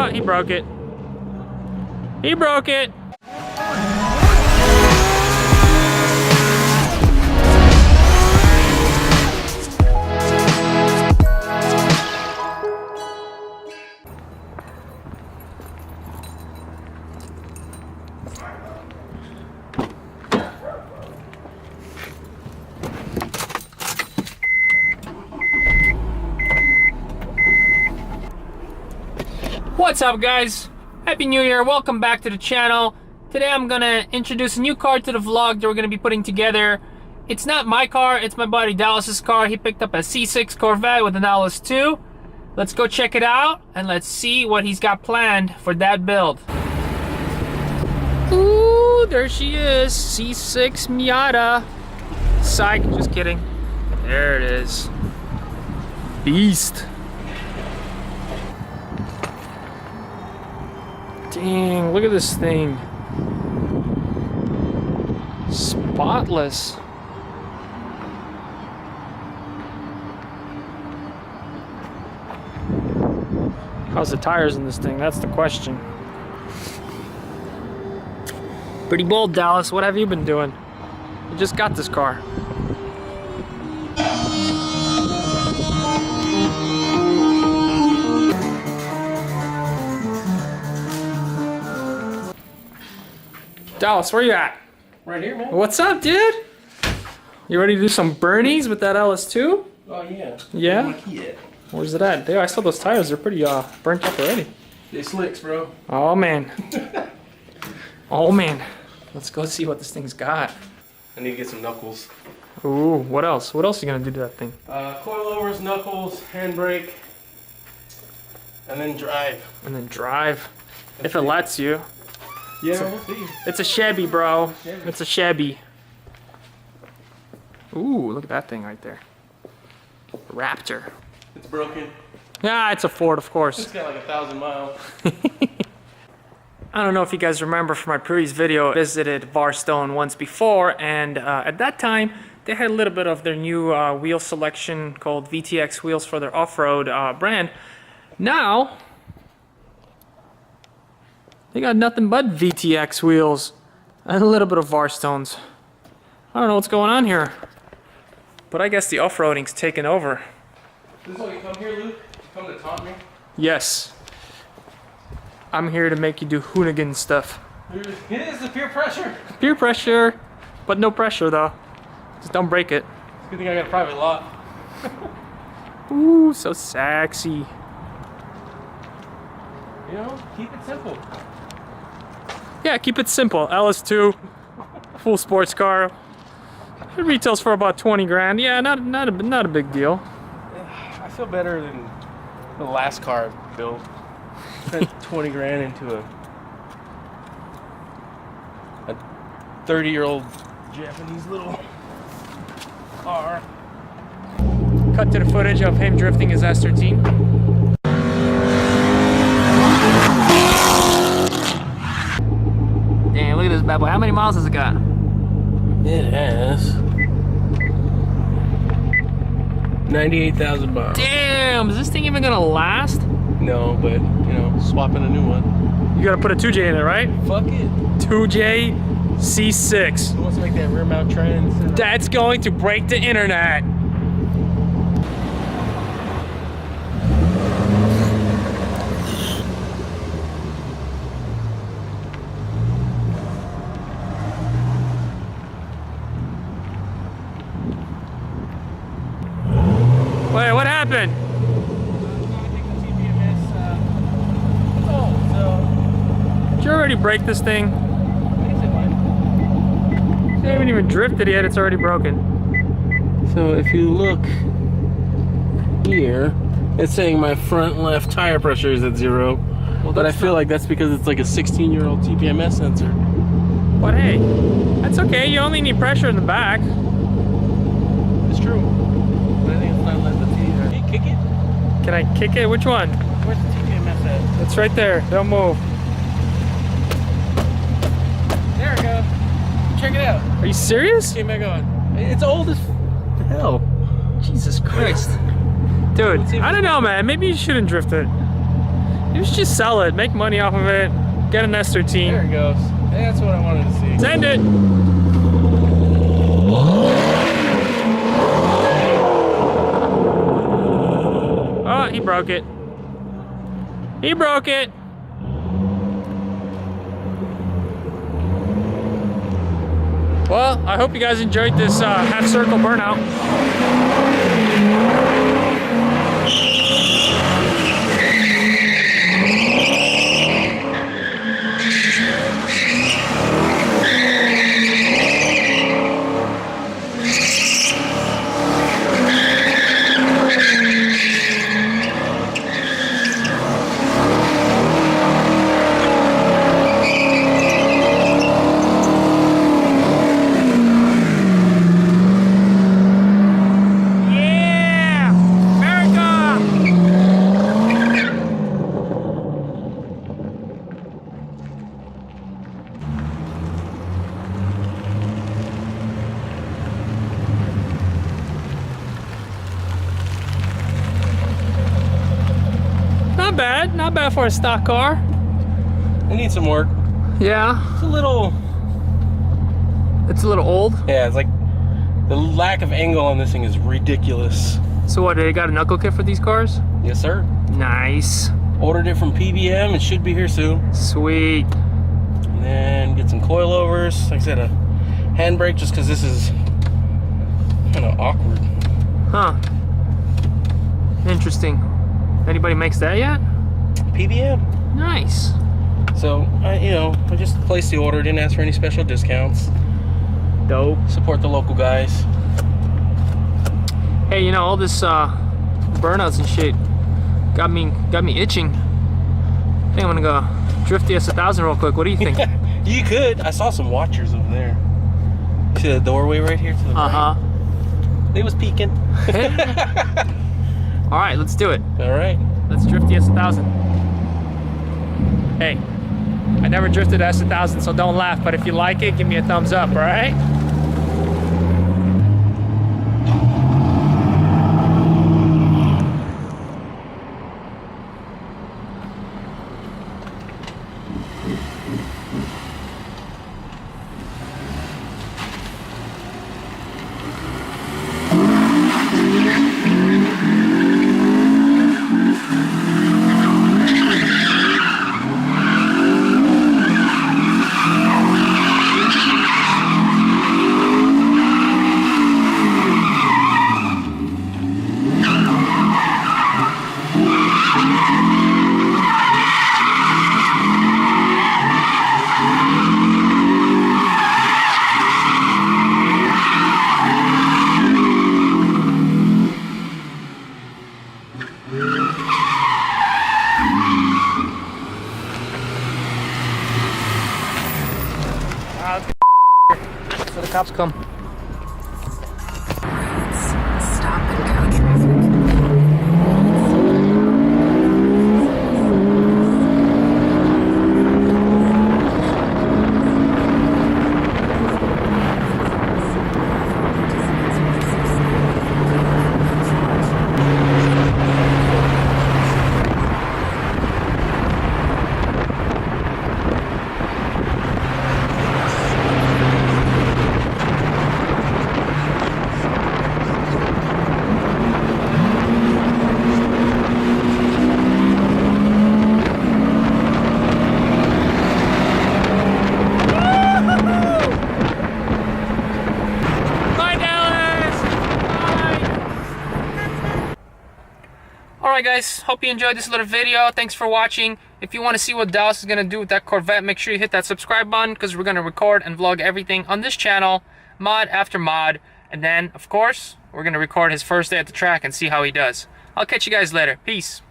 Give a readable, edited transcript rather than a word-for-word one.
Oh, he broke it. He broke it. What's up, guys? Happy New Year. Welcome back to the channel. Today I'm gonna introduce a new car to the vlog that we're gonna be putting together. It's not my car, it's my buddy Dallace's car. He picked up a C6 Corvette with an Dallace 2. Let's go check it out and let's see what he's got planned for that build. Ooh, there she is, C6 Miata. Psych, just kidding. There it is. Beast. Dang, look at this thing. Spotless. How's the tires in this thing? That's the question. Pretty bold, Dallace. What have you been doing? You just got this car. Dallace, where you at? Right here, man. What's up, dude? You ready to do some burnies with that LS2? Oh, yeah. Yeah? Where's it at? Dude, I saw those tires. They're pretty burnt up already. They slicks, bro. Oh, man. Oh, man. Let's go see what this thing's got. I need to get some knuckles. Ooh, what else? What else are you going to do to that thing? Coilovers, knuckles, handbrake, and then drive. And then drive. If it lets you. Yeah, we'll see. It's a Chevy, bro. It's a Chevy. Ooh, look at that thing right there. Raptor. It's broken. Yeah, it's a Ford, of course. It's got like 1,000 miles. I don't know if you guys remember from my previous video, I visited Barstone once before, and at that time, they had a little bit of their new wheel selection called VTX wheels for their off-road brand. Now, they got nothing but VTX wheels and a little bit of Varstones. I don't know what's going on here, but I guess the off-roading's taken over. This is why you come here, Luke? You come to taunt me? Yes. I'm here to make you do hoonigan stuff. It is the peer pressure. Peer pressure, but no pressure though. Just don't break it. It's a good thing I got a private lot. Ooh, so sexy. You know, keep it simple. Yeah, keep it simple. LS2, full sports car. It retails for about 20 grand. Yeah, not a big deal. I feel better than the last car I built. Spent 20 grand into a 30-year-old Japanese little car. Cut to the footage of him drifting his S13. Damn, look at this bad boy. How many miles has it got? It has 98,000 miles. Damn, is this thing even gonna last? No, but, you know, swapping a new one. You gotta put a 2J in it, right? Fuck it. 2J C6. Who wants to make that rear mount trend? That's going to break the internet. Wait, what happened? Did you already break this thing? You haven't even drifted yet, it's already broken. So if you look here, it's saying my front left tire pressure is at 0. Well, but I feel like that's because it's like a 16-year-old TPMS sensor. But hey, that's okay. You only need pressure in the back. It's true. But I think it's not letting the T. Can you kick it? Can I kick it? Which one? Where's the TPMS at? It's right there. Don't move. There it goes. Check it out. Are you serious? Came back on. It's old as hell. Jesus Christ. Dude, I don't know, man. Maybe you shouldn't drift it. You should just sell it, make money off of it, get an S13. There it goes. That's what I wanted to see. Send it. Oh, he broke it. He broke it. Well, I hope you guys enjoyed this half circle burnout. Not bad for a stock car. It needs some work. Yeah. It's a little old. Yeah, it's like the lack of angle on this thing is ridiculous. So what, they got a knuckle kit for these cars? Yes, sir. Nice. Ordered it from PBM. It should be here soon. Sweet. And then get some coilovers. Like I said, a handbrake just because this is kind of awkward. Huh. Interesting. Anybody makes that yet? PBM. Nice. So, I just placed the order. Didn't ask for any special discounts. Dope. Support the local guys. Hey, all this burnouts and shit got me itching. I think I'm gonna go drift the S1000 real quick. What do you think? You could. I saw some watchers over there. You see the doorway right here to the right? They was peeking. All right, let's do it. All right. Let's drift the S1000. Hey, I never drifted S1000, so don't laugh. But if you like it, give me a thumbs up, all right? So the cops come. Stop and go traffic. Alright guys, hope you enjoyed this little video. Thanks for watching. If you want to see what Dallace is going to do with that Corvette, make sure you hit that subscribe button, because we're going to record and vlog everything on this channel, mod after mod. And then, of course, we're going to record his first day at the track and see how he does. I'll catch you guys later. Peace.